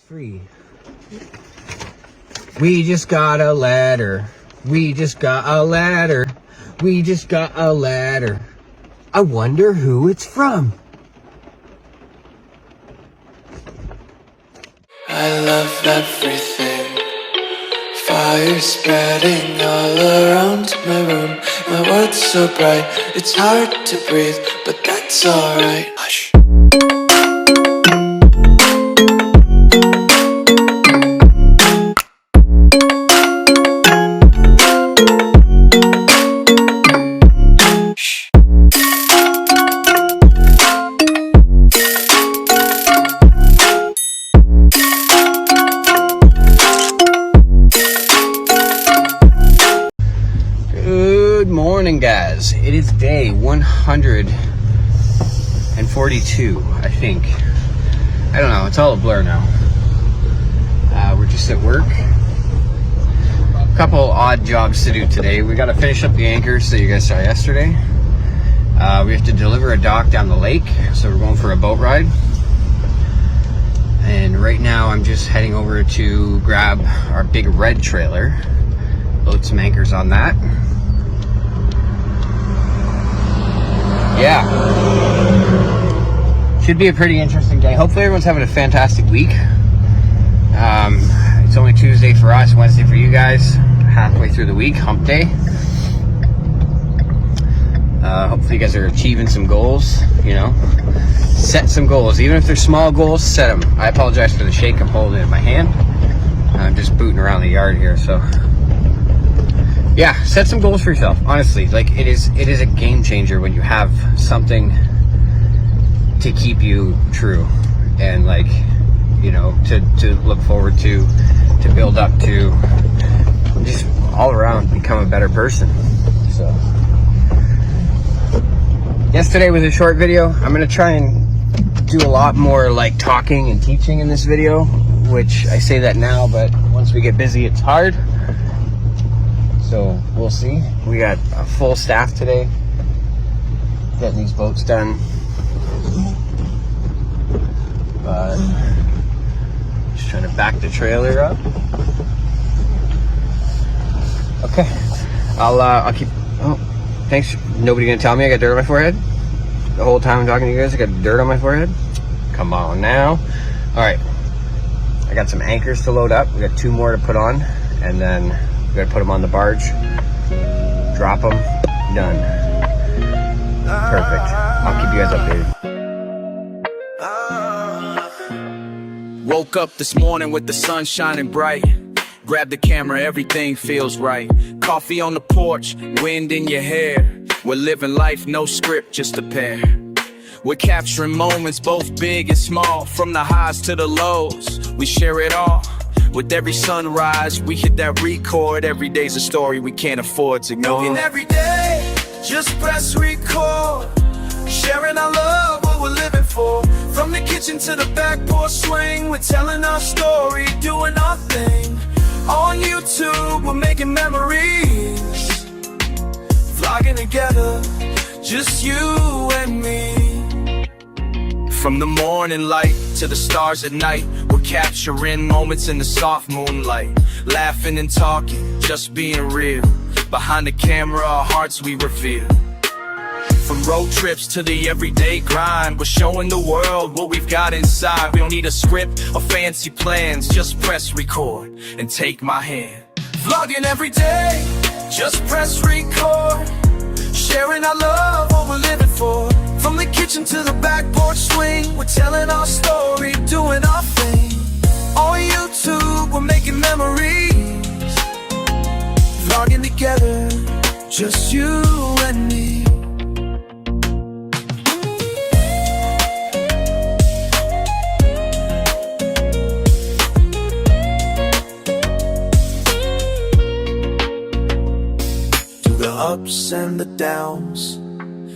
free. We just got a letter. We just got a letter. We just got a letter. I wonder who it's from. I love everything. Fire spreading all around my room. My world's so bright, it's hard to breathe, but that's alright. Hush. Good morning, guys. It is day 142, I think. I don't know, it's all a blur now. We're just at work. A couple odd jobs to do today. We got to finish up the anchors that you guys saw yesterday. We have to deliver a dock down the lake, so we're going for a boat ride. And right now I'm just heading over to grab our big red trailer, load some anchors on that. Yeah, should be a pretty interesting day. Hopefully everyone's having a fantastic week. It's only Tuesday for us, Wednesday for you guys. Halfway through the week, hump day. Hopefully you guys are achieving some goals, you know. Set some goals, even if they're small goals, set them. I apologize for the shake, I'm holding it in my hand. I'm just booting around the yard here, so. Yeah, set some goals for yourself. Honestly, like it is a game changer when you have something to keep you true and, like, you know, to look forward to build up to, just all around become a better person. So yesterday was a short video. I'm gonna try and do a lot more like talking and teaching in this video, which I say that now, but once we get busy it's hard. So we'll see. We got a full staff today getting these boats done. But just trying to back the trailer up. Okay. I'll keep. Oh, thanks. Nobody gonna tell me I got dirt on my forehead? The whole time I'm talking to you guys, I got dirt on my forehead? Come on now. All right. I got some anchors to load up. We got 2 more to put on, and then we gotta put them on the barge, drop them, done. Perfect. I'll keep you guys updated. Woke up this morning with the sun shining bright. Grab the camera, everything feels right. Coffee on the porch, wind in your hair. We're living life, no script, just a pair. We're capturing moments, both big and small. From the highs to the lows, we share it all. With every sunrise, we hit that record. Every day's a story we can't afford to ignore. And every day, just press record. Sharing our love, what we're living for. From the kitchen to the back porch swing, we're telling our story, doing our thing. On YouTube, we're making memories. Vlogging together, just you and me. From the morning light to the stars at night, we're capturing moments in the soft moonlight. Laughing and talking, just being real. Behind the camera, our hearts we reveal. From road trips to the everyday grind, we're showing the world what we've got inside. We don't need a script or fancy plans, just press record and take my hand. Vlogging every day, just press record. Sharing our love, what we're living for. From the kitchen to the back porch swing, we're telling our story, doing our thing. On YouTube, we're making memories. Vlogging together, just you and me. Through the ups and the downs,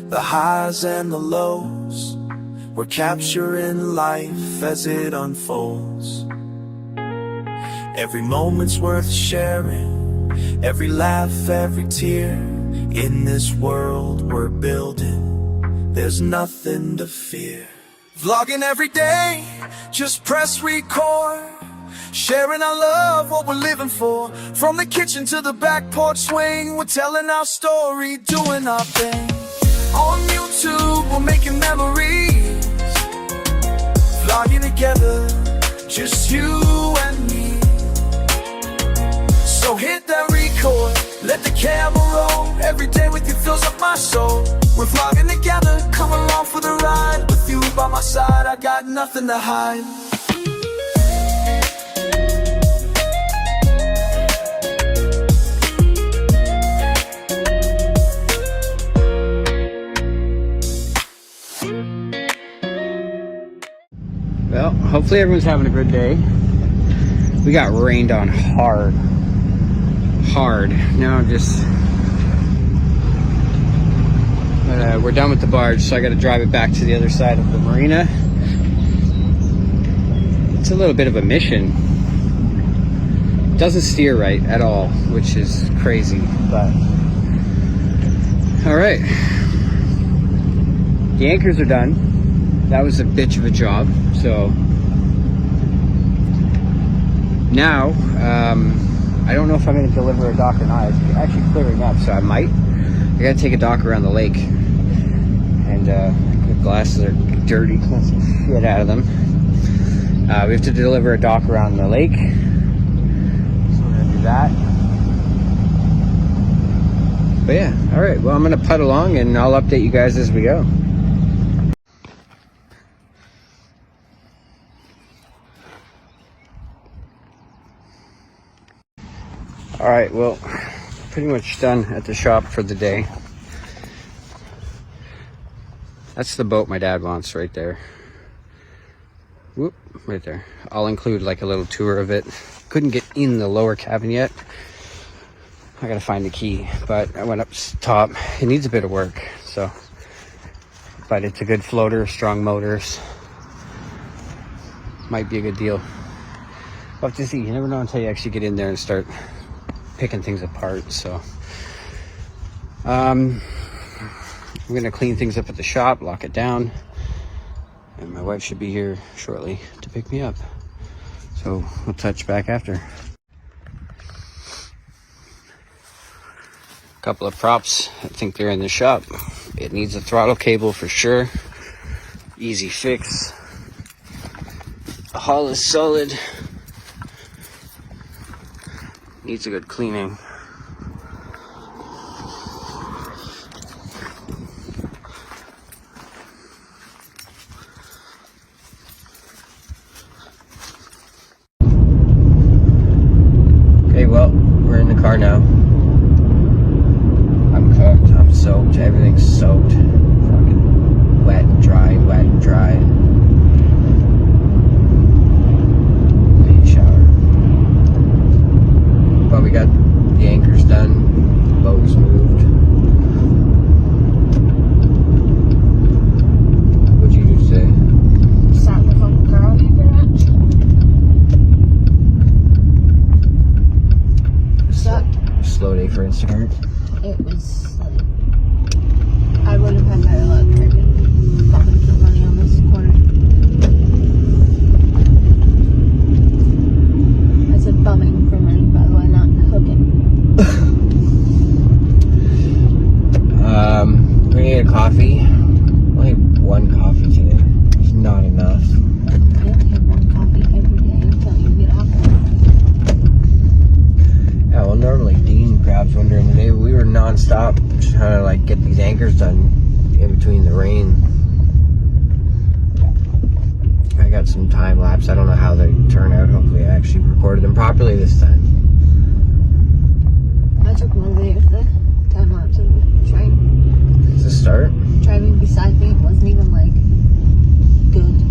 the highs and the lows, we're capturing life as it unfolds. Every moment's worth sharing, every laugh, every tear. In this world we're building, there's nothing to fear. Vlogging every day, just press record. Sharing our love, what we're living for. From the kitchen to the back porch swing, we're telling our story, doing our thing. On YouTube, we're making memories. Vlogging together, just you and me. So hit that record, let the camera roll. Every day with you fills up my soul. We're vlogging together, come along for the ride. With you by my side, I got nothing to hide. Well, hopefully everyone's having a good day. We got rained on hard. Now I'm just... we're done with the barge, so I got to drive it back to the other side of the marina. It's a little bit of a mission. It doesn't steer right at all, which is crazy, but... Alright. The anchors are done. That was a bitch of a job, so... Now, I don't know if I'm going to deliver a dock or not. It's actually clearing up, so I might. I got to take a dock around the lake. And the glasses are dirty, clean some shit out of them. We have to deliver a dock around the lake. So we're going to do that. But yeah, alright. Well, I'm going to putt along and I'll update you guys as we go. Alright, well, pretty much done at the shop for the day. That's the boat my dad wants right there. Whoop, right there. I'll include like a little tour of it. Couldn't get in the lower cabin yet. I gotta find the key, but I went up top. It needs a bit of work, so. But it's a good floater, strong motors. Might be a good deal. We'll have to see. You never know until you actually get in there and start picking things apart, so. I'm gonna clean things up at the shop, lock it down, and my wife should be here shortly to pick me up. So we'll touch back after. Couple of props, I think they're in the shop. It needs a throttle cable for sure. Easy fix. The hull is solid. Needs a good cleaning. Okay, well, we're in the car now. I'm cooked, I'm soaked, everything's soaked. Fucking wet and dry, wet and dry. Need a shower. But we got the anchors done, the boat's moved. What'd you do today? Sat in the fucking car all day pretty much. Slow day for Instagram. It was like, I would have had better luck freaking bumping for money on this corner. I said bumming for money, by the way, not hooking. We need a coffee. Only one coffee today. It's not enough. I only have one coffee every day until you get off. Yeah, well, normally Dean grabs one during the day, but we were non-stop trying to like get these anchors done in between the rain. I got some time lapse. I don't know how they turn out. Hopefully I actually recorded them properly this time. I took one video of the time lapse of the train. Is this start? Driving beside me, it wasn't even like good.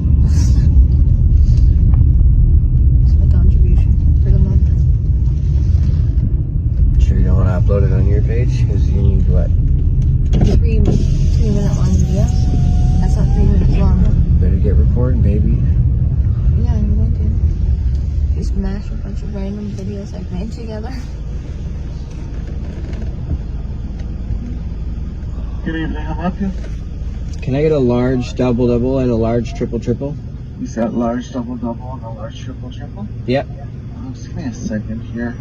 It's my contribution for the month. Sure you don't want to upload it on your page? Because you need what? 3-minute long videos. That's not 3 minutes long. Better get recording, baby. Yeah, I'm going to. Just mash a bunch of random videos I've made together. Good evening, how may I help you? Can I get a large double and a large triple? You said large double and a large triple? Yep. Just give me a second here.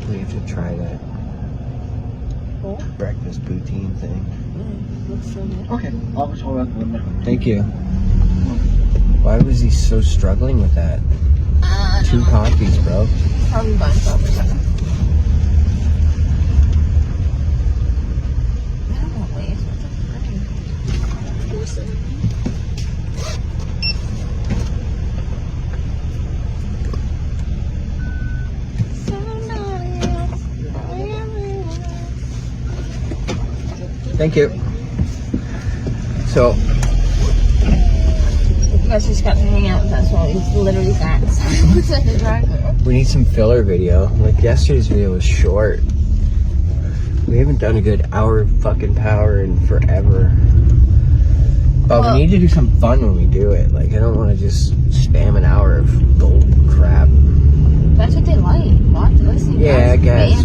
We have to try that breakfast poutine thing. Looks so good. Okay, I'll just hold out the window. Thank you. Why was he so struggling with that? 2 coffees, bro. Probably buying stuff or something. I don't know, wait, what's the Thank you. So, You guys just got to hang out with us while he's literally fat. Looks like a driver. we need some filler video. Like, yesterday's video was short. We haven't done a good hour of fucking power in forever. But Well- we need to do some fun when we do it. Like, I don't want to just spam an hour of gold crap. That's what they like. Watch, listen. Yeah, I guess.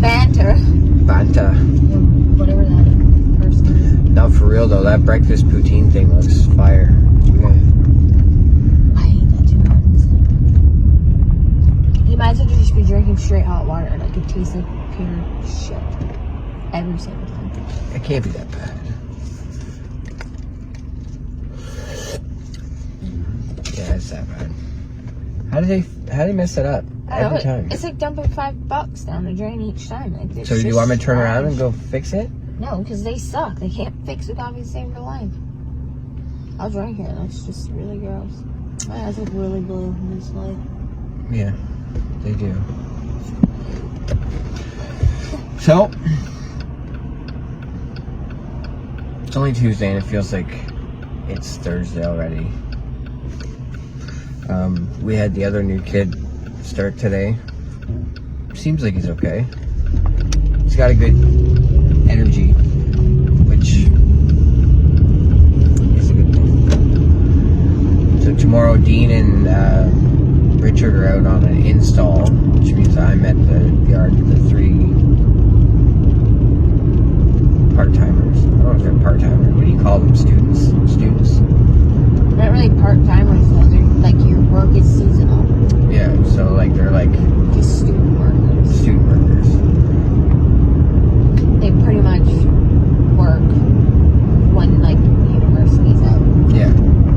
Banter. Banta. Whatever that person is. No, for real though, that breakfast poutine thing looks fire. Okay. I hate that too much. You might as well just be drinking straight hot water. Like, it tastes like pure shit. Every single time. It can't be that bad. Yeah, it's that bad. How do they mess it up I don't every know. time? It's like dumping $5 down the drain each time. Like, it's So do you just want me to turn around trash. and go fix it? No, because they suck. They can't fix it. Obviously, save their life. I'll drink here. That's just really gross. My eyes look really blue in this light. Yeah, they do. So, it's only Tuesday and it feels like it's Thursday already. We had the other new kid start today. Seems like he's okay. He's got a good energy, which is a good thing. So tomorrow, Dean and Richard are out on an install, which means I'm at the yard with the 3 part-timers. I don't know if they're part-timers. What do you call them? Students? Not really part-timers, though. They're like, your work is seasonal. Yeah, so like they're like Just student workers. student workers. They pretty much work when, like, university's out. Yeah.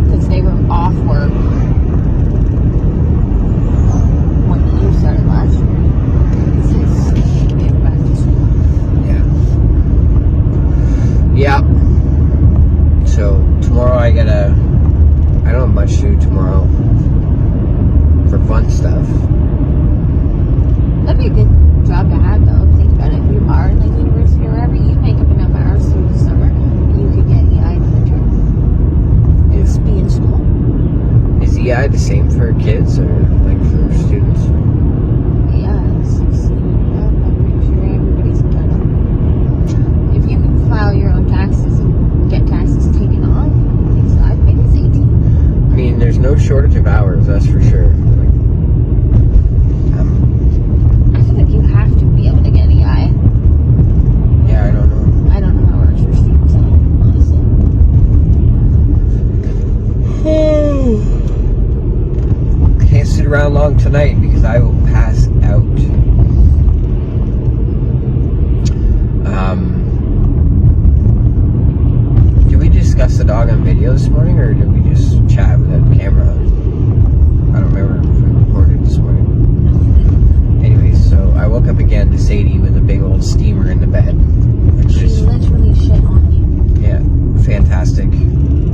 Because they were off work when you started last year. Since they were back to school. Yeah. Yeah. So tomorrow I don't have much to do tomorrow for fun stuff. That'd be a good job to have, though. Think about it. If you are in, like, university or wherever, you make up enough hours through the summer, you could get EI in the winter. And be in school. Is EI the same for kids or like for students? Yeah, it's I'm pretty sure everybody's entitled. If you can file your own taxes and get taxes taken off, I think it's 18. I mean, there's no shortage of hours, that's for sure. I feel like you have to be able to get EI. Yeah, I don't know. I don't know how it works for students, honestly. Can't sit around long tonight because I will pass out. Did we discuss the dog on video this morning or did we just chat without the camera on? I don't remember if we recorded this morning. Anyways, so I woke up again to Sadie with a big old steamer in the bed. Which She is, literally shit on you. yeah, fantastic.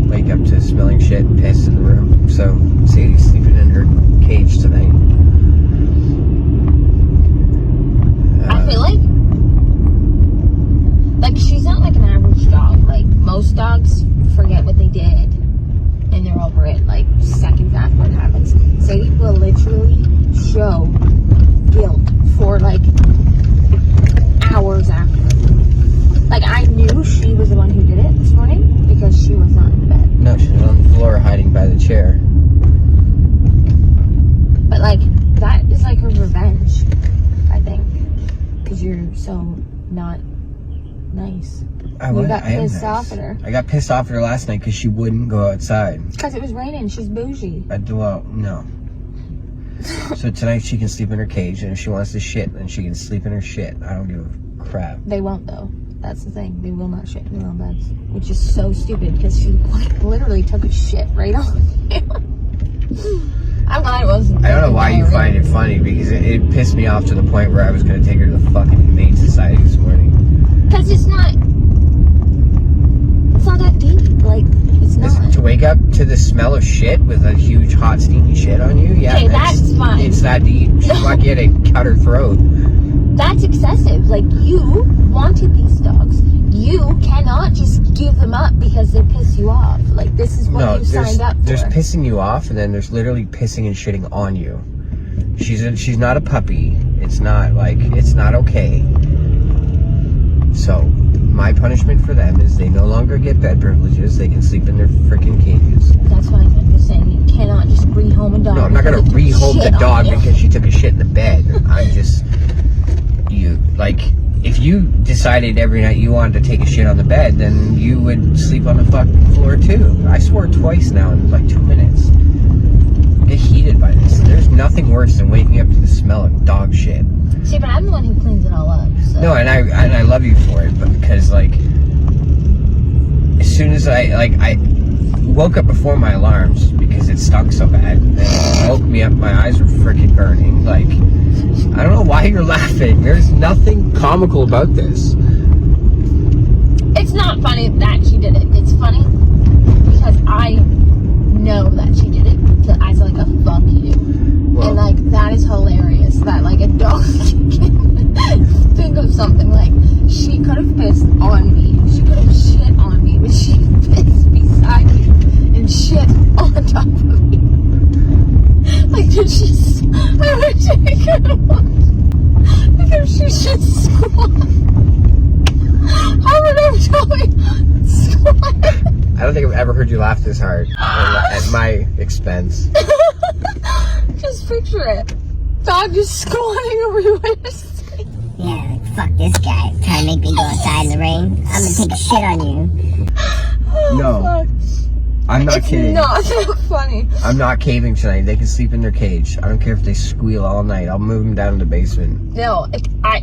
Wake up to smelling shit and piss in the room. So Sadie's sleeping in her cage tonight. I feel like she's not like an average dog. Like, most dogs forget what they did and they're over it, like, seconds after it happens. Sadie will literally show guilt for, like, hours after. Like, I knew she was the one who did it this morning because she was not in bed. No, she's on the floor hiding by the chair. But, so not nice. I You was. got I am pissed nice. off at her. I got pissed off at her last night because she wouldn't go outside. Because it was raining. She's bougie. Well, no. So tonight she can sleep in her cage, and if she wants to shit, then she can sleep in her shit. I don't give a crap. They won't, though. That's the thing. They will not shit in their own beds. Which is so stupid because she literally took a shit right on you. I'm glad it wasn't. I don't know why you find it funny, because it pissed me off to the point where I was going to take her to the fucking Humane Society this morning. Because it's not that deep. Like, it's not. To wake up to the smell of shit with a huge hot steamy shit on you, yeah, Okay, that's fine. It's that deep. She's lucky I didn't cut her throat. That's excessive. Like, you wanted these dogs. You cannot just give them up because they piss you off. Like, this is what you signed up for. There's pissing you off, and then there's literally pissing and shitting on you. She's not a puppy. It's not okay. So my punishment for them is they no longer get bed privileges. They can sleep in their freaking cages. That's fine. I'm just saying you cannot just rehome a dog. No, I'm not gonna rehome the dog because because she took a shit in the bed. I'm just if you decided every night you wanted to take a shit on the bed, then you would sleep on the fucking floor too. I swore twice now in like 2 minutes. I get heated by this. There's nothing worse than waking up to the smell of dog shit. See, but I'm the one who cleans it all up. So. No, and I love you for it, but because as soon as I woke up before my alarms because it stunk so bad, and it woke me up. My eyes were freaking burning. I don't know why you're laughing. There's nothing comical about this. It's not funny that she did it. It's funny because I know that she did it. So I feel like a fuck you. Well, And that is hilarious that a dog can think of something she could have pissed on me. She could have shit on me, but she pissed beside me and shit on top of me. Did she? I wish I could watch. If she should squat. I would have told me squat. I don't think I've ever heard you laugh this hard at my expense. Just picture it. Dog just squatting over you. Yeah, fuck this guy. Trying to make me go outside in the rain. I'm gonna take a shit on you. No. Fuck. I'm not kidding. Not that funny. I'm not caving tonight. They can sleep in their cage. I don't care if they squeal all night. I'll move them down to the basement. No,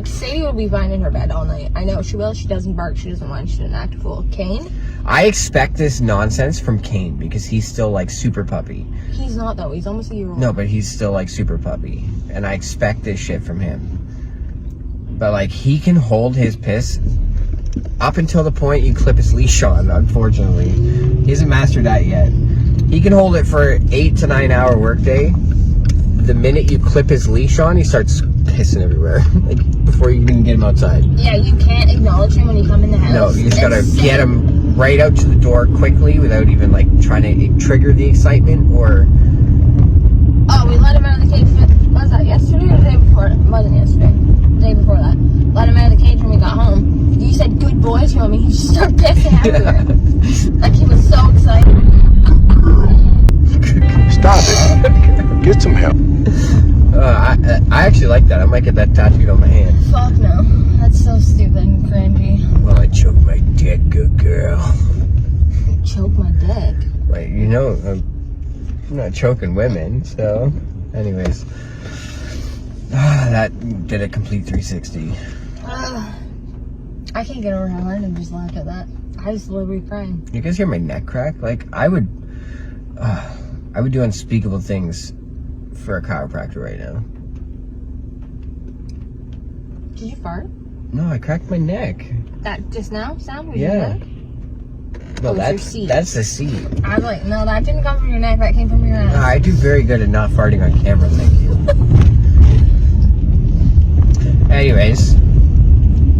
Sadie will be fine in her bed all night. I know she will. She doesn't bark. She doesn't whine. She doesn't act a fool. Kane? I expect this nonsense from Kane because he's still super puppy. He's not though. He's almost a year old. No, but he's still super puppy. And I expect this shit from him. But he can hold his piss up until the point you clip his leash on, unfortunately. He hasn't mastered that yet. He can hold it for 8 to 9 hour workday. The minute you clip his leash on, he starts pissing everywhere. Before you can get him outside. Yeah, you can't acknowledge him when you come in the house. No, you just gotta get him right out to the door quickly without even trying to trigger the excitement or... Oh, we let him out of the cage. Was that yesterday or the day before? It wasn't yesterday. The day before that. Let him out of the cage when we got home. You said good boy to him and he just started pissing everywhere. He was so excited. Stop it. Get some help. I actually like that. I might get that tattooed on my hand. Fuck no. That's so stupid and cringy. Well, I choke my dick, good girl. Choke my dick. I'm not choking women, so... Anyways. That did a complete 360. I can't get over how hard I just laughed at that. I just literally crying. You guys hear my neck crack? I would do unspeakable things for a chiropractor right now. Did you fart? No, I cracked my neck. That just now sound? Was Yeah. your neck? No, Oh, it's your seat. that's the seat. I was like, no, that didn't come from your neck. That came from your ass. I do very good at not farting on camera, thank you. Anyways,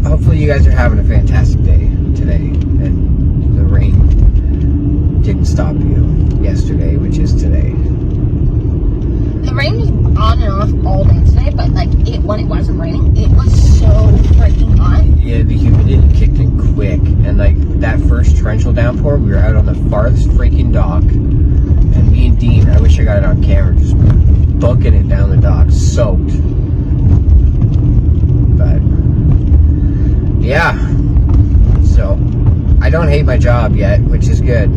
hopefully you guys are having a fantastic day today, and the rain didn't stop you yesterday, which is today. The rain was on and off all day today, but when it wasn't raining, it was so freaking hot. Yeah, the humidity kicked in quick, and that first torrential downpour, we were out on the farthest freaking dock, and me and Dean, I wish I got it on camera, just booking it down the dock, soaked. But Yeah. So, I don't hate my job yet, which is good.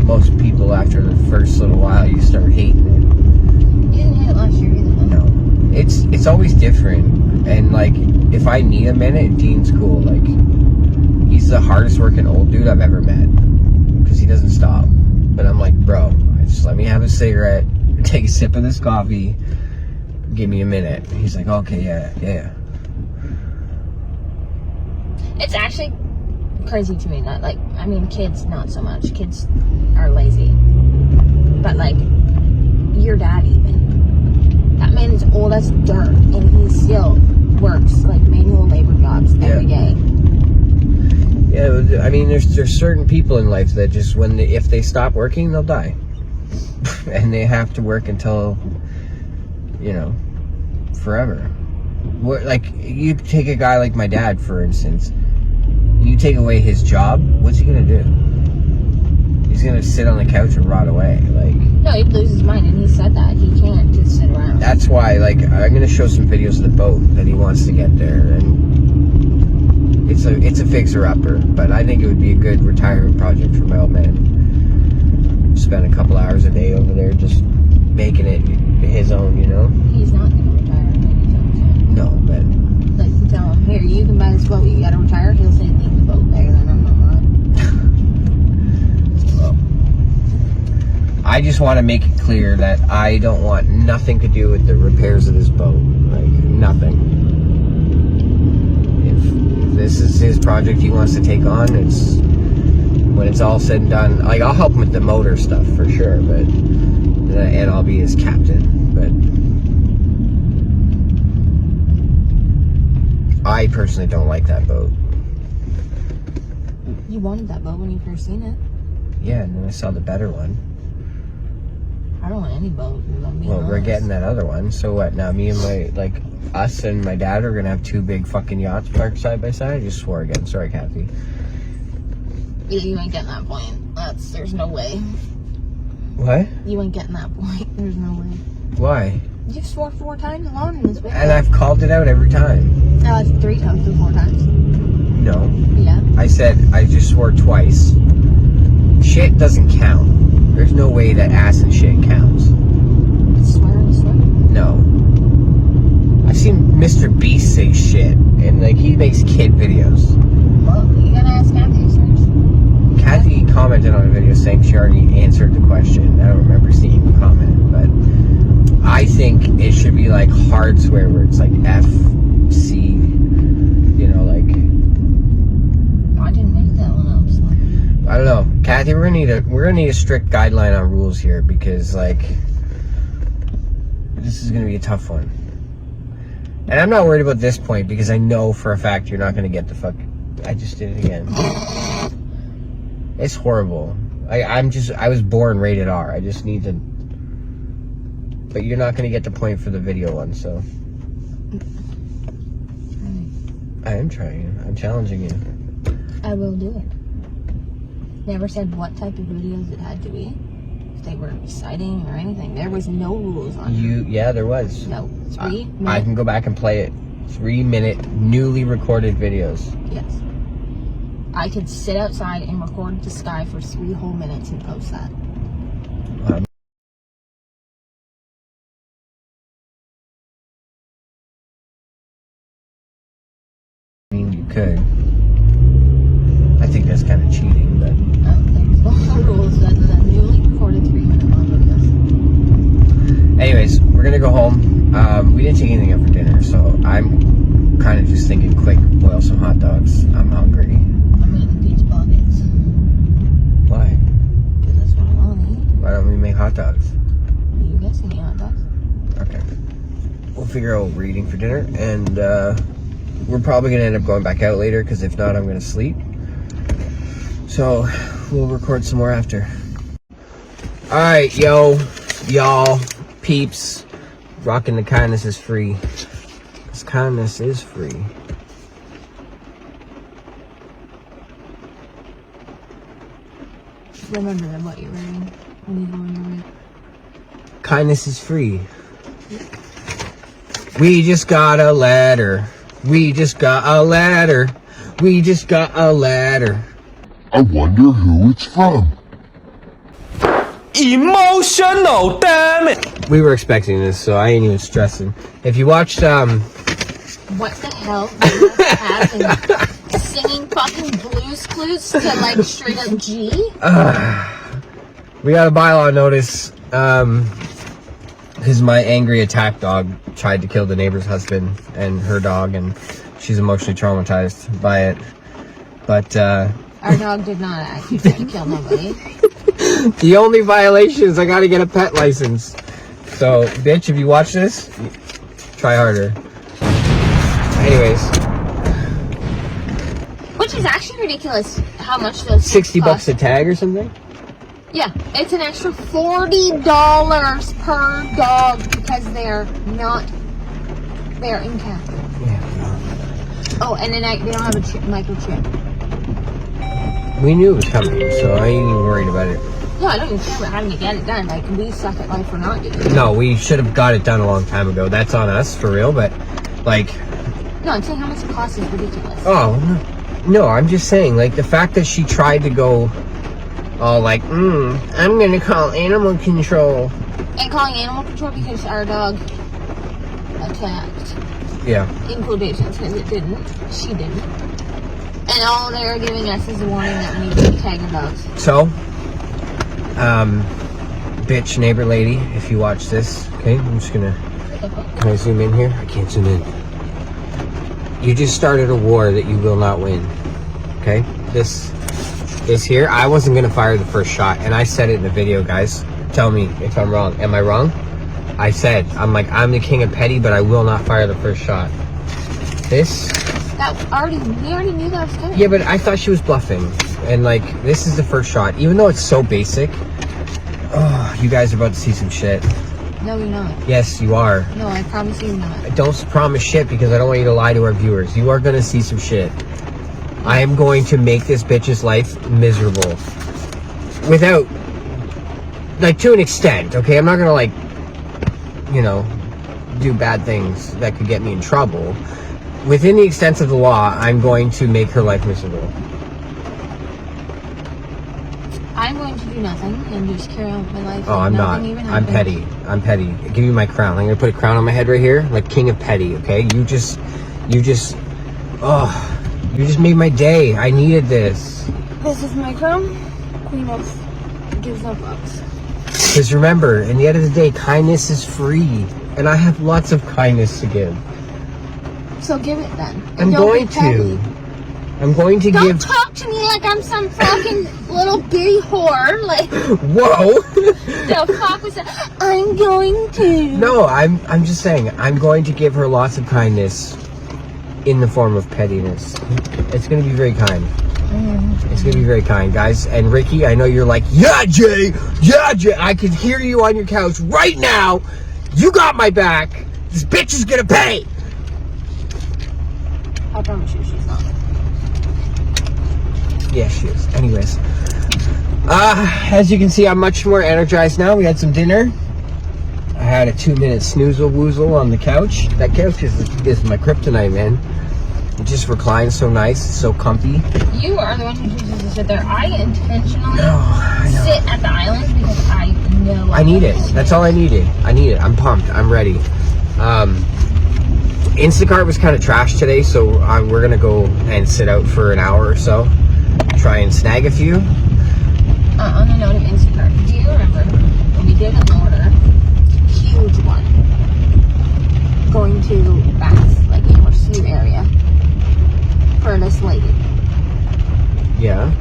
Most people after the first little while, you start hating it. You didn't hate it last year either. No. It's always different. And, like, if I need a minute, Dean's cool. Like, he's the hardest working old dude I've ever met. Because he doesn't stop. But I'm like, bro, just let me have a cigarette, take a sip of this coffee, give me a minute. He's like, okay, yeah. It's actually crazy to me that, like, I mean, kids not so much. Kids are lazy. But, like, your dad even. That man is old as dirt, and he still works, like, manual labor jobs every day. Yeah, I mean, there's certain people in life that just, if they stop working, they'll die. And they have to work until, forever. Like, you take a guy like my dad, for instance. You take away his job, what's he gonna do? He's gonna sit on the couch and rot away. Like, no, he'd lose his mind, and he said that. He can't just sit around. That's why, like, I'm gonna show some videos of the boat that he wants to get there, and it's a fixer-upper, but I think it would be a good retirement project for my old man. Spend a couple hours a day over there just making it his own, He's not gonna retire anytime soon. No, but... Like, you tell him, here, you can buy this boat, you gotta retire. He'll say, leave the boat there, then I'm not. Well, I just want to make it clear that I don't want nothing to do with the repairs of this boat. Like, nothing. If this is his project he wants to take on, when it's all said and done, like, I'll help him with the motor stuff for sure, and I'll be his captain, but I personally don't like that boat. You wanted that boat when you first seen it. Yeah, and then I saw the better one. I don't want any boat. Well, we're getting that other one. So what? Now me and us and my dad are gonna have two big fucking yachts parked side by side. I just swore again. Sorry, Kathy. You ain't getting that point. There's no way. What? You ain't getting that point. There's no way. Why? You swore 4 times alone in this video. And I've called it out every time. It's 3 times or 4 times. No. Yeah. I said I just swore twice. Shit doesn't count. There's no way that ass and shit counts. Swearing is swearing. No. I've seen Mr. Beast say shit, and like he makes kid videos. Well, you gotta ask Kathy first. Kathy commented on a video saying she already answered the question. I don't remember seeing the comment, but I think it should be like hard swear words like F, C, like. I didn't make that one up, so. I don't know, Kathy. We're gonna need a strict guideline on rules here because like this is gonna be a tough one. And I'm not worried about this point because I know for a fact you're not gonna get the fuck. I just did it again. It's horrible. I was born rated R. I just need to. But you're not gonna get the point for the video one, so. I am trying. I'm challenging you. I will do it. Never said what type of videos it had to be. If they were exciting or anything. There was no rules on it. Yeah, there was. No. 3 minutes. I can go back and play it. 3-minute, newly recorded videos. Yes. I could sit outside and record the sky for 3 whole minutes and post that. I mean, you could. I think that's kind of cheating, but... There's no rules other than newly recorded 3-minute long videos. Anyways, we're gonna go home. We didn't take anything out for dinner, so I'm kind of just thinking quick boil some hot dogs. I'm hungry. I'm eating pizza pockets. Why? Because that's what I want to eat. Why don't we make hot dogs? You guys can eat hot dogs. Okay. We'll figure out what we're eating for dinner, and we're probably gonna end up going back out later, because if not, I'm gonna sleep. So, we'll record some more after. Alright, y'all, peeps. Rocking the kindness is free. Because kindness is free. Remember what you're wearing when you go on your way. Kindness is free. We just got a letter We just got a letter. We just got a letter. I wonder who it's from. Emotional, damn it! We were expecting this, so I ain't even stressing. If you watched, What the hell do you have in singing fucking Blues Clues to like straight up G? we got a bylaw notice, because my angry attack dog tried to kill the neighbor's husband and her dog, and she's emotionally traumatized by it. But, Our dog did not actually try to kill nobody. the only violation is I gotta get a pet license. So, bitch, if you watch this, try harder. Anyways, Which is actually ridiculous how much those $60 cost. a tag or something? Yeah, it's an extra $40 per dog because they're in cap. Yeah. Oh, and then they don't have a microchip. We knew it was coming, so I ain't even worried about it. No, I don't even care about having to get it done. Like, we suck at life for not doing it. No, we should have got it done a long time ago. That's on us, for real, but, like... No, I'm saying how much it costs is ridiculous. Oh, no, I'm just saying, like, the fact that she tried to go all like, I'm gonna call animal control. And calling animal control because our dog attacked. Yeah. In quotations, because it didn't. She didn't. And all they're giving us is a warning that we need to tag our dogs. So, bitch neighbor lady, if you watch this, okay, I'm just gonna, can I zoom in here? I can't zoom in. You just started a war that you will not win, okay? This here, I wasn't gonna fire the first shot, and I said it in the video, guys. Tell me if I'm wrong. Am I wrong? I said, I'm the king of petty, but I will not fire the first shot. We already knew that was coming. Yeah, but I thought she was bluffing. And, like, this is the first shot. Even though it's so basic. Oh, you guys are about to see some shit. No, you're not. Yes, you are. No, I promise you're not. Don't promise shit because I don't want you to lie to our viewers. You are going to see some shit. I am going to make this bitch's life miserable. Without, like, to an extent, okay? I'm not going to, like, you know, do bad things that could get me in trouble. Within the extent of the law, I'm going to make her life miserable. I'm going to do nothing and just carry on with my life. Oh, like I'm not. nothing even I'm happened. petty. I'm petty. Give me my crown. I'm gonna put a crown on my head right here, like king of petty. Okay? You just made my day. I needed this. This is my crown. Queen of gives no fucks. Because remember, in the end of the day, kindness is free, and I have lots of kindness to give. So give it then. And I'm don't going be petty. to. I'm going to Don't give. talk to me like I'm some fucking little bitty whore. Like, Whoa. the fuck was that? I'm going to. No, I'm just saying. I'm going to give her lots of kindness in the form of pettiness. It's going to be very kind. It's going to be very kind, guys. And Ricky, I know you're like, yeah, Jay. I can hear you on your couch right now. You got my back. This bitch is going to pay. I promise you she's not. Yeah, she is. Anyways. As you can see, I'm much more energized now. We had some dinner. I had a 2-minute snoozle-woozle on the couch. That couch is my kryptonite, man. It just reclines so nice. It's so comfy. You are the one who chooses to sit there. I intentionally I know. sit at the island because I know I need it. That's all I needed. I need it. I'm pumped. I'm ready. Instacart was kind of trash today, so we're going to go and sit out for an hour or so. Try and snag a few. On the note of Instacart, do you remember when we did an order, huge one, going to Bath, like Amherst Sleep area, for this lady? Yeah.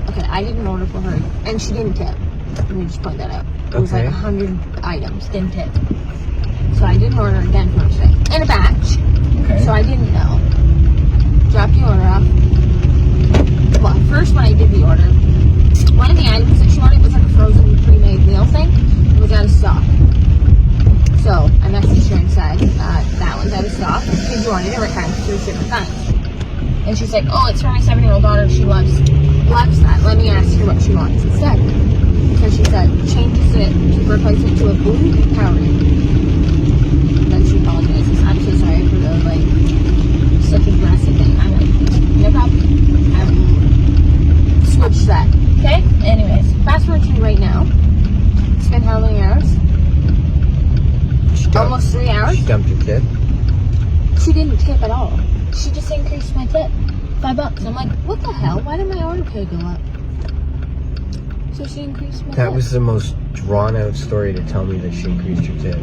Okay, I did an order for her, and she didn't tip. Let me just point that out. It was like Okay. 100 items, didn't tip. So I did an order again for her today, in a batch. Okay. So I didn't know. Dropped the order off. Well, first when I did the order, one of the items that she wanted was like a frozen pre-made meal thing. It was out of stock. So I messaged her and said, that one's out of stock. Did you want it to return to 3 different times? And she's like, oh, it's for my 7-year-old daughter. She loves that. Let me ask her what she wants instead. So she said, changes it to replace it to a blue powder. Then she apologizes. I'm so sorry for the the thing. I'm like, no problem. I will switch that. Okay? Anyways, fast forward to right now. Spent how many hours? Almost 3 hours. She dumped your tip. She didn't tip at all. She just increased my tip. $5. I'm like, what the hell? Why did my order pay go up? So she increased my tip. That was the most drawn out story to tell me that she increased your tip.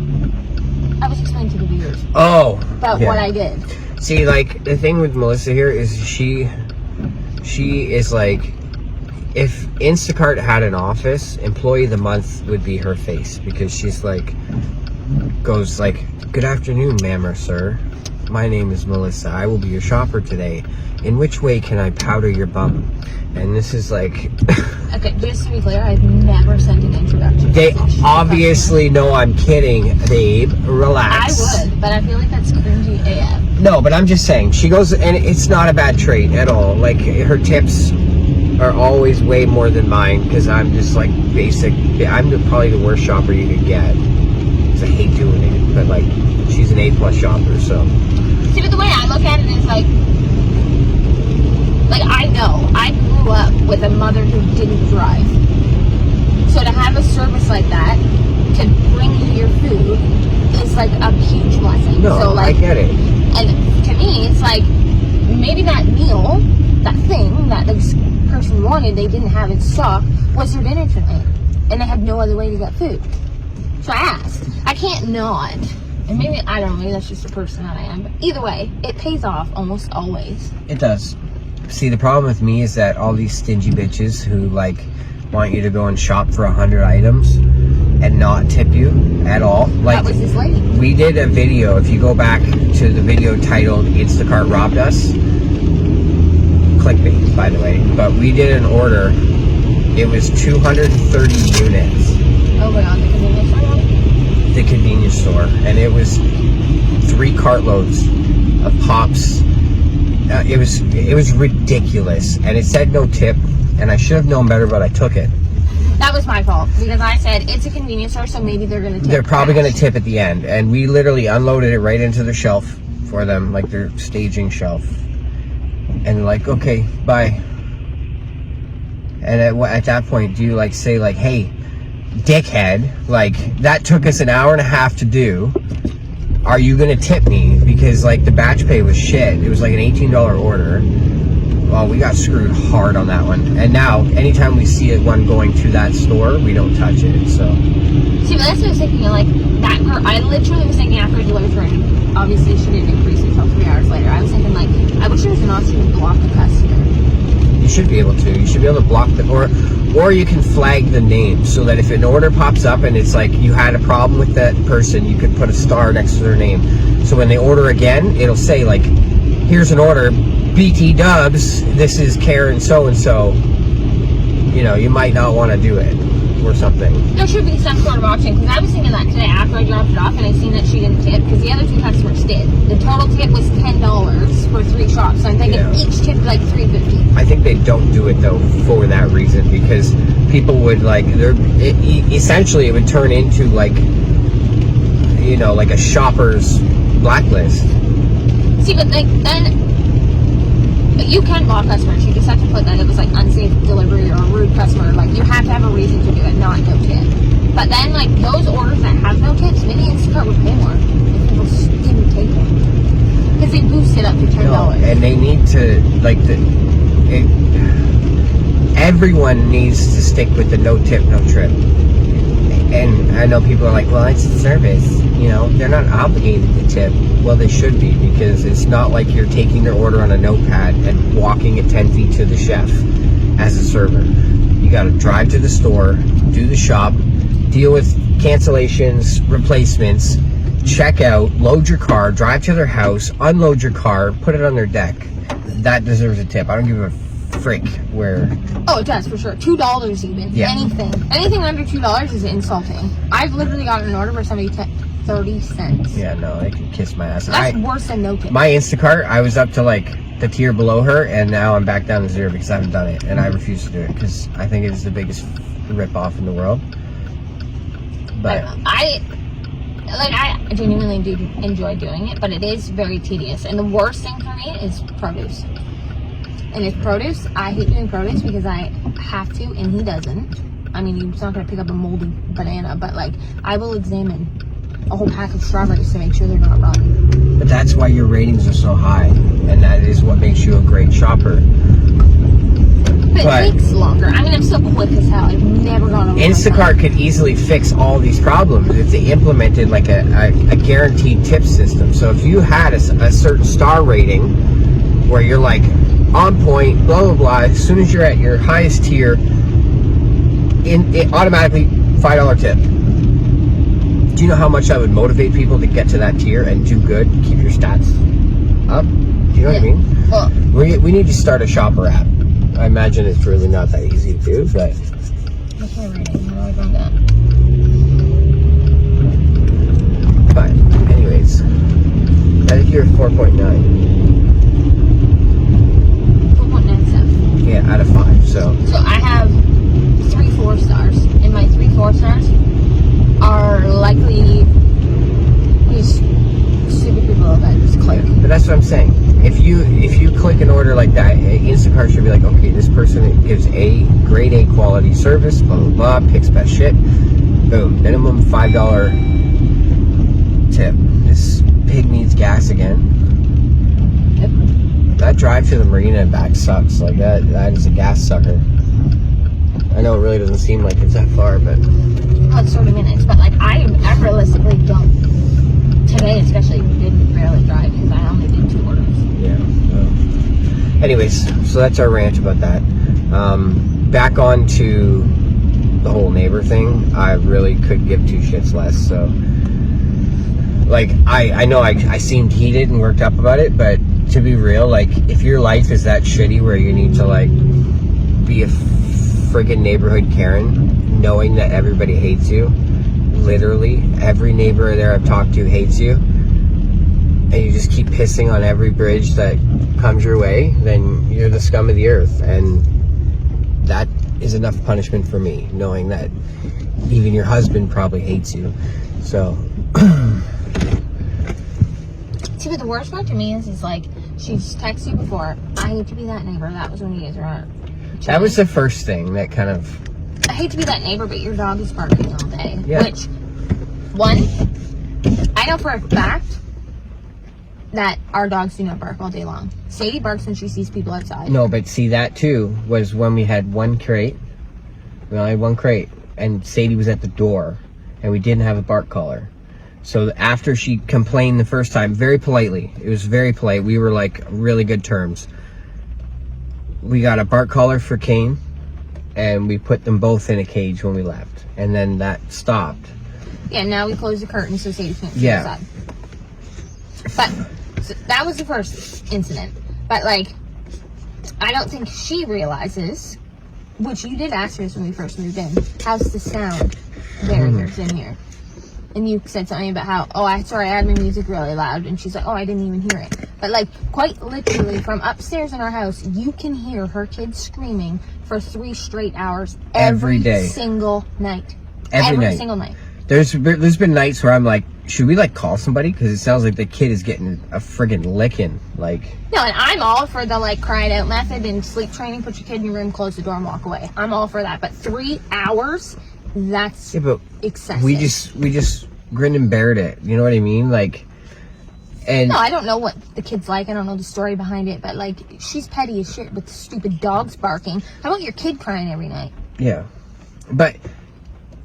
I was explaining to the viewers Oh. about what I did. See, like, the thing with Melissa here is she is like, if Instacart had an office, employee of the month would be her face, because she's like, goes like, good afternoon, ma'am or sir. My name is Melissa. I will be your shopper today. In which way can I powder your bum? And this is like... Okay, just to be clear, I've never sent an introduction. They obviously know I'm kidding, babe. Relax. I would, but I feel like that's cringy AF. No, but I'm just saying, she goes, and it's not a bad trait at all. Like, her tips are always way more than mine, because I'm just like basic. I'm probably the worst shopper you could get, because I hate doing it. But like, she's an A+ shopper, so. See, but the way I look at it is like I know I grew up with a mother who didn't drive, so to have a service like that to bring you your food is like a huge blessing. No, so, like, I get it. And to me, it's like maybe that meal, that thing that this person wanted, they didn't have in stock, was their dinner tonight, and they had no other way to get food. So I asked. I can't not. And maybe, I don't know, maybe that's just the person that I am. But either way, it pays off almost always. It does. See, the problem with me is that all these stingy bitches who like want you to go and shop for 100 items and not tip you at all. Like, that was this lady. We did a video, if you go back to the video titled Instacart Robbed Us, clickbait by the way, but we did an order. It was 230 units. Oh my god, the convenience store? The convenience store, and it was 3 cartloads of pops. It was ridiculous, and it said no tip, and I should have known better, but I took it. That was my fault, because I said it's a convenience store, so maybe they're gonna tip. They're probably gonna tip at the end, and we literally unloaded it right into the shelf for them, like their staging shelf, and they're like, okay, bye. And at that point, do you like say like, hey, dickhead, like that took us an hour and a half to do, are you gonna tip me? Because like the batch pay was shit. It was like an $18 order. Well, we got screwed hard on that one, and now anytime we see one going to that store, we don't touch it. So see, but that's what I was thinking, like that I literally was thinking after delivering, obviously she didn't increase until 3 hours later. I was thinking like, I wish there was an option to block the customer. you should be able to. You should be able to block the, or you can flag the name, so that if an order pops up and it's like you had a problem with that person, you could put a star next to their name. So when they order again, it'll say like, here's an order, BT Dubs, this is Karen so-and-so. You know, you might not want to do it or something. There should be some sort of option, because I was thinking that today after I dropped it off, and I seen that she didn't tip, because the other 2 customers did. The total tip was $10 for 3 shops, so I'm thinking each tip like $3.50. I think they don't do it though for that reason, because people would like, essentially it would turn into like, you know, like a shopper's blacklist. See, but like then you can block customers. You just have to put that it was like unsafe delivery or rude customer. Like you have to have a reason to do it, not no tip. But then like those orders that have no tips, maybe Instacart would pay more if people didn't take them, because they boost it up to $10. No, and they need to like everyone needs to stick with the no tip, no trip. And I know people are like, well, it's a service. You know, they're not obligated to tip. Well, they should be, because it's not like you're taking their order on a notepad and walking it 10 feet to the chef as a server. You got to drive to the store, do the shop, deal with cancellations, replacements, check out, load your car, drive to their house, unload your car, put it on their deck. That deserves a tip. I don't give a frick where. Oh, it does for sure. $2 even. Yeah. Anything under $2 is insulting. I've literally gotten an order where somebody tipped 30 cents. Yeah, no, they can kiss my ass. That's worse than no tip. My Instacart, I was up to like the tier below her, and now I'm back down to 0 because I haven't done it, and I refuse to do it because I think it is the biggest rip off in the world. But like, I genuinely do enjoy doing it, but it is very tedious. And the worst thing for me is produce. And it's produce. I hate doing produce because I have to, and he doesn't. I mean, he's not going to pick up a moldy banana, but like, I will examine a whole pack of strawberries to make sure they're not rotten. But that's why your ratings are so high, and that is what makes you a great shopper. But it takes longer. I mean, I'm still quick as hell. I've never gone over. Instacart could easily fix all these problems if they implemented like a guaranteed tip system. So if you had a certain star rating where you're like on point, blah blah blah, as soon as you're at your highest tier, it automatically $5 tip. Do you know how much that would motivate people to get to that tier and do good, keep your stats up? Do you know what I mean? Well, we need to start a shopper app. I imagine it's really not that easy to do, but... what's my rating? How do I go that? But, anyways, I think you're 4.9. 4.97. Yeah, out of 5, so... So I have 3 4-stars, and my 3 4-stars are likely these stupid people that just click. But that's what I'm saying. If you click an order like that, Instacart should be like, okay, this person gives a grade A quality service, blah blah blah, picks best shit, boom, minimum $5 tip. This pig needs gas again. Yep. That drive to the marina and back sucks. Like that is a gas sucker. I know it really doesn't seem like it's that far, but Well, it's 30 minutes, but like I realistically don't. Today especially, we didn't barely drive because I only did 2 orders. yeah. Anyways, so that's our rant about that. Back on to the whole neighbor thing. I really could give 2 shits less. So, like, I know I seemed heated and worked up about it, but to be real, like, if your life is that shitty where you need to like be a friggin' neighborhood Karen, knowing that everybody hates you, literally every neighbor there I've talked to hates you, and you just keep pissing on every bridge that comes your way, then you're the scum of the earth. And that is enough punishment for me, knowing that even your husband probably hates you. So See, but the worst part to me is like, she's texted you before, I hate to be that neighbor. That was when you guys were on. that was the first thing that kind of... I hate to be that neighbor, but your dog is barking all day. Yeah. Which, one, I know for a fact that our dogs do not bark all day long. Sadie barks when she sees people outside. No, but see, that too was when we had 1 crate. We only had 1 crate, and Sadie was at the door, and we didn't have a bark collar. So after she complained the first time, very politely, it was very polite, we were like really good terms. We got a bark collar for Kane, and we put them both in a cage when we left, and then that stopped. Yeah, now we close the curtain so Sadie can't see Yeah. outside. But so that was the first incident. But like, I don't think she realizes, which you did ask her this when we first moved in, how's the sound barriers in here? And you said something about how, oh, I had my music really loud, and she's like, oh, I didn't even hear it. But like, quite literally, from upstairs in our house, you can hear her kids screaming for 3 straight hours Every day. single night. Every night. Single night. There's been nights where I'm like, should we like call somebody? Because it sounds like the kid is getting a friggin' licking. Like, No, and I'm all for the like cry it out method and sleep training. Put your kid in your room, close the door, and walk away. I'm all for that. But 3 hours, that's yeah, but excessive. we just grinned and bared it. You know what I mean? Like, and No, I don't know what the kid's like. I don't know the story behind it. But like, she's petty as shit with stupid dogs barking. How about your kid crying every night? yeah, but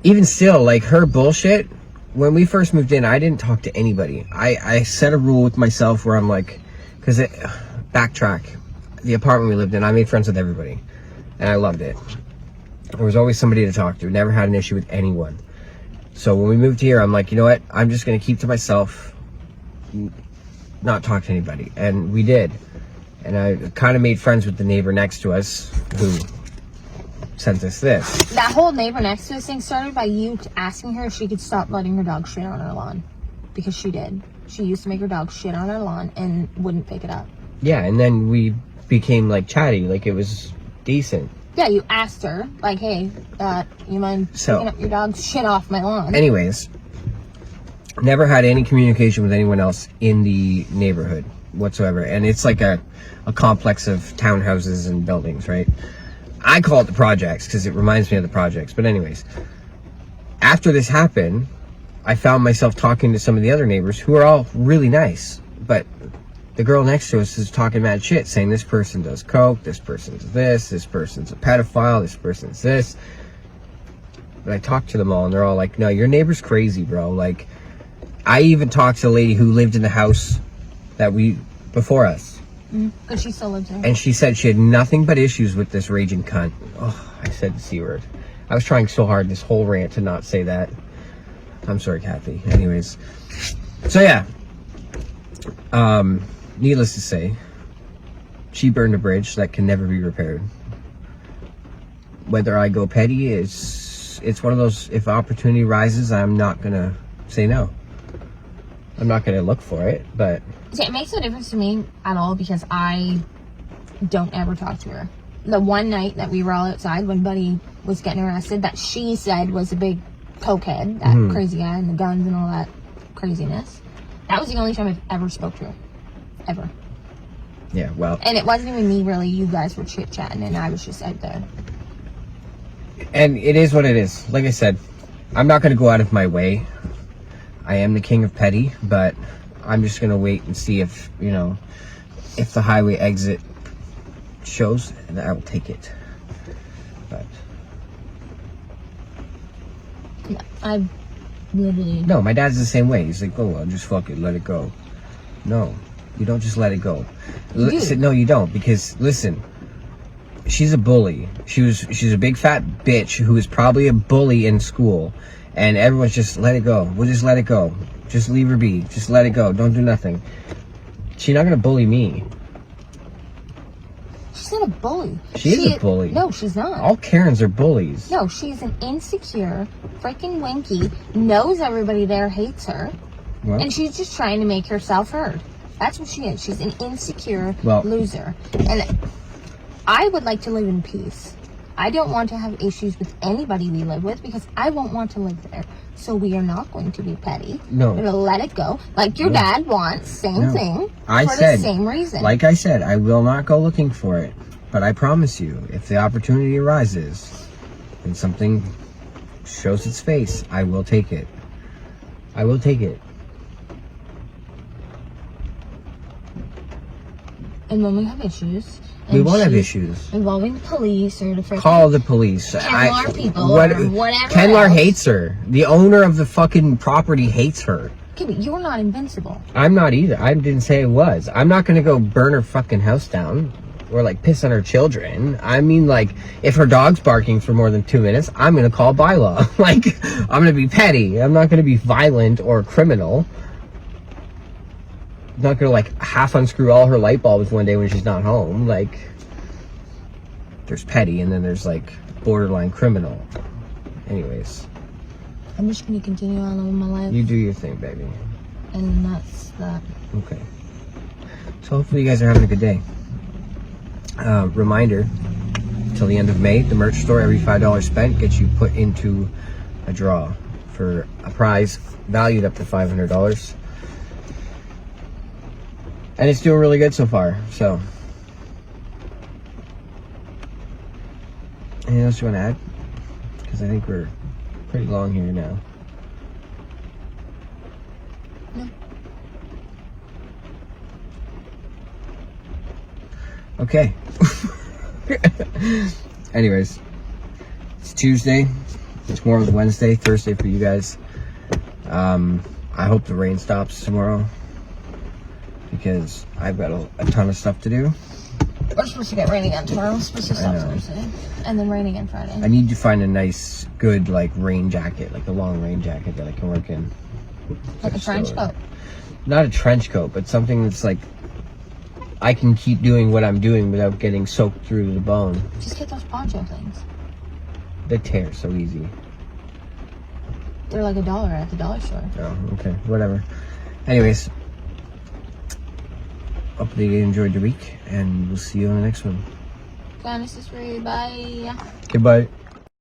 even still, like her bullshit. When we first moved in, I didn't talk to anybody. I set a rule with myself where I'm like, because backtrack, the apartment we lived in, I made friends with everybody, and I loved it. There was always somebody to talk to. Never had an issue with anyone. So when we moved here, I'm like, you know what? I'm just gonna keep to myself, not talk to anybody, and we did. And I kind of made friends with the neighbor next to us, who sent us this. That whole neighbor next to us thing started by you asking her if she could stop letting her dog shit on her lawn, because she did. She used to make her dog shit on her lawn and wouldn't pick it up. Yeah, and then we became like chatty, like it was decent. Yeah, you asked her, like, hey, you mind picking up your dog's shit off my lawn? Anyways, Never had any communication with anyone else in the neighborhood whatsoever. And it's like a complex of townhouses and buildings, right? I call it the projects because it reminds me of the projects. But anyways, after this happened, I found myself talking to some of the other neighbors who are all really nice. But the girl next to us is talking mad shit, saying this person does coke, this person's this person's a pedophile, this person's this. But I talked to them all and they're all like, no, your neighbor's crazy, bro. Like, I even talked to a lady who lived in the house that before us. Because she still lives there. And she said she had nothing but issues with this raging cunt. Oh, I said the C word. I was trying so hard this whole rant to not say that. I'm sorry, Kathy. Anyways. So yeah. Needless to say, she burned a bridge that can never be repaired. Whether I go petty, it's one of those, if opportunity rises, I'm not gonna say no. I'm not gonna look for it, but... See, it makes no difference to me at all because I don't ever talk to her. The one night that we were all outside when Buddy was getting arrested, that she said was a big cokehead, that crazy guy and the guns and all that craziness. That was the only time I've ever spoke to her. Ever. Yeah, well... And it wasn't even me, really. You guys were chit-chatting and I was just out there. And it is what it is. Like I said, I'm not going to go out of my way. I am the king of petty, but I'm just going to wait and see if, you know, if the highway exit shows, and I will take it. But... Yeah, I literally... No, my dad's the same way. He's like, oh, well, just fuck it, let it go. No, you don't just let it go. Listen, no, you don't, because, listen... She's a bully. She's a big fat bitch who was probably a bully in school, and everyone's just let it go. We'll just let it go. Just leave her be. Just let it go. Don't do nothing. She's not gonna bully me. She's not a bully. She is a bully. No, she's not. All Karens are bullies. No, she's an insecure, freaking winky, knows everybody there hates her, Well, and she's just trying to make herself heard. That's what she is. She's an insecure loser. And I would like to live in peace. I don't want to have issues with anybody we live with because I won't want to live there. So we are not going to be petty. No. We're going to let it go. Like your dad wants, same thing. For the same reason. Like I said, I will not go looking for it. But I promise you, if the opportunity arises and something shows its face, I will take it. I will take it. And when we have issues... We won't have issues. Involving the police or the freaking... Call the police. Kenlar people or whatever Kenlar else. hates her. The owner of the fucking property hates her. Okay, but you're not invincible. I'm not either. I didn't say it was. I'm not gonna go burn her fucking house down. Or like piss on her children. I mean, like, if her dog's barking for more than 2 minutes, I'm gonna call bylaw. Like, I'm gonna be petty. I'm not gonna be violent or criminal. I'm not gonna like half unscrew all her light bulbs one day when she's not home. Like, there's petty and then there's like borderline criminal. Anyways, I'm just gonna continue on living my life. you do your thing, baby. And that's that. Okay. So hopefully you guys are having a good day. Reminder, till the end of May, the merch store, every $5 spent gets you put into a draw for a prize valued up to $500. And it's doing really good so far, so. Anything else you want to add? Because I think we're pretty long here now. No. Okay. Anyways, it's Tuesday. Tomorrow's Wednesday, Thursday for you guys. I hope the rain stops tomorrow because I've got a ton of stuff to do. We're supposed to get rain again tomorrow. We're supposed to stop Thursday. And then rain again Friday. I need to find a nice, good, like, rain jacket, like a long rain jacket that I can work in. Like a trench coat? Not a trench coat, but something that's like, I can keep doing what I'm doing without getting soaked through to the bone. Just get those poncho things. They tear so easy. They're like $1 at the dollar store. Oh, okay, whatever. Anyways, hopefully you enjoyed your week, and we'll see you on the next one. This is free. Bye. Goodbye.